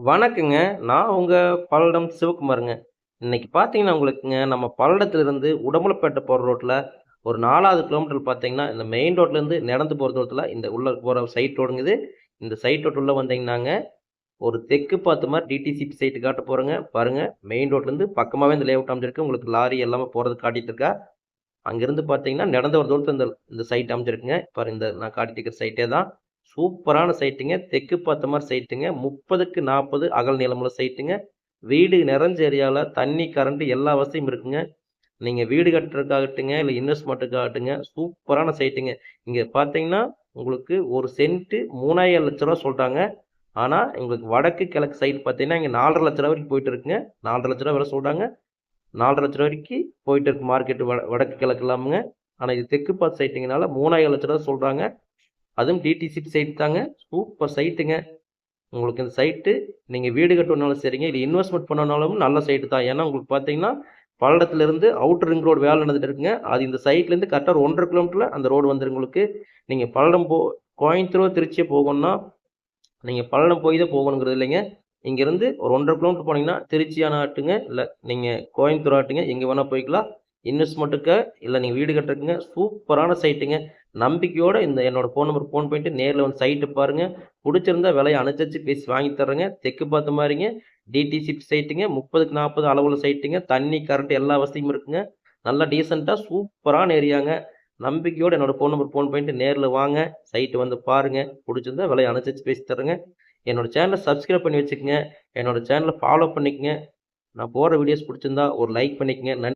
வணக்கங்க. நான் உங்க பல்லடம் சிவகுமாருங்க. இன்னைக்கு பார்த்தீங்கன்னா, உங்களுக்குங்க நம்ம பல்லடத்திலிருந்து உடமலைப்பேட்டை போற ரோட்ல ஒரு 4வது கிலோமீட்டர் பார்த்தீங்கன்னா, இந்த மெயின் ரோட்லேருந்து நடந்து போற தூரத்தில இந்த உள்ள போற சைட் ரோடுங்க இது. இந்த சைட் ரோட் உள்ள வந்தீங்கன்னாங்க, ஒரு தெற்கு பார்த்த மாரி டிடிசிபி சைட் காட்ட போறேங்க. பாருங்க, மெயின் ரோட்லேருந்து பக்கமாவே இந்த லேஅவுட் அமைஞ்சிருக்கு. உங்களுக்கு லாரி எல்லாமே போறது காட்டிட்டு இருக்கா. அங்கிருந்து பார்த்தீங்கன்னா, நடந்து வர தூரத்தில இந்த இந்த சைட் அமைஞ்சிருக்குங்க. பாருங்க இந்த நான் காட்டிட்டு இருக்கிற சைட்டே தான். சூப்பரான சைட்டுங்க. தெற்கு பார்த்த மாரி சைட்டுங்க. 30க்கு 40 அகல நீளமுள்ள சைட்டுங்க. வீடு நிறைஞ்ச ஏரியால தண்ணி, கரண்ட் எல்லா வசதியும் இருக்குங்க. நீங்க வீடு கட்டுறதுக்காகட்டுங்க, இல்ல இன்வெஸ்ட்மென்ட்டுக்காகட்டுங்க, சூப்பரான சைட்டுங்க. இங்க பார்த்தீங்கன்னா, உங்களுக்கு 1 சென்ட் ரூ. 3,50,000 சொல்றாங்க. ஆனா, உங்களுக்கு வடக்கு, கிழக்கு சைடு பார்த்தீங்கன்னா, இங்க ரூ. 4,50,000 வரைக்கும் போயிட்டு இருக்குங்க. ரூ. 4,50,000 விலை சொல்றாங்க. 4,50,000 வரைக்கும் போயிட்டு இருக்கு மார்க்கெட் வடக்கு கிழக்கு எல்லாமுங்க. ஆனா இது தெற்கு பார்த்த சைட்டுங்கனால ரூ. 3,50,000 சொல்றாங்க. அதுவும் டிடிசிபி சைட் தாங்க. சூப்பர் சைட்டுங்க. உங்களுக்கு இந்த சைட்டு நீங்க வீடு கட்டணும்னாலும் சரிங்க, இல்ல இன்வெஸ்ட்மென்ட் பண்ணணும்னாலும் நல்ல சைட்டு தான். ஏன்னா உங்களுக்கு பார்த்தீங்கன்னா, பல்லடத்திலிருந்து அவுட்டர் ரிங் ரோடு வேலை நடந்துட்டு இருக்குங்க. அது இந்த சைட்லேருந்து கரெக்ட்டா ஒரு 1 1/2 கிலோமீட்டர்ல அந்த ரோடு வந்துரும் உங்களுக்கு. நீங்க பல்லடம் கோயம்புத்தூரோ, திருச்சியோ போகணும்னா, நீங்க பல்லடம் போய் தான் போகணுங்கிறது இல்லைங்க. இங்கேருந்து ஒரு 1 1/2 கிலோமீட்டர் போனீங்கன்னா, திருச்சியான ஆட்டுங்க, இல்ல நீங்க கோயம்புத்தூர் ஆட்டுங்க, எங்க வேணா போய்க்கலாம். இன்வெஸ்ட்மென்ட்டுக்கு, இல்ல நீங்க வீடு கட்டுறதுக்குங்க, சூப்பரான சைட்டுங்க. நம்பிக்கையோட இந்த என்னோட ஃபோன் நம்பருக்கு ஃபோன் பண்ணிட்டு நேர்ல வந்து சைட்டு பாருங்க. புடிச்சிருந்தா விலைய அனுசரிச்சு பேசி வாங்கி தர்றேங்க. தெற்கு பார்த்த மாரிங்க. டிடிசிபி சைட்டுங்க. 30க்கு 40 அளவுள்ள சைட்டுங்க. தண்ணி, கரண்ட் எல்லா வசதியும் இருக்குங்க. நல்லா டீசென்ட்டா சூப்பரான ஏரியாங்க. நம்பிக்கையோட என்னோட ஃபோன் நம்பருக்கு ஃபோன் பண்ணிட்டு நேர்ல வாங்க. சைட் வந்து பாருங்க. புடிச்சிருந்தா விலைய அனுசரிச்சு பேசி தர்றேங்க. என்னோட சேனல சப்ஸ்கிரைப் பண்ணி வச்சுக்கங்க. என்னோட சேனல ஃபாலோ பண்ணிக்கங்க. நான் போடுற வீடியோஸ் புடிச்சிருந்தா ஒரு லைக் பண்ணிக்கங்க.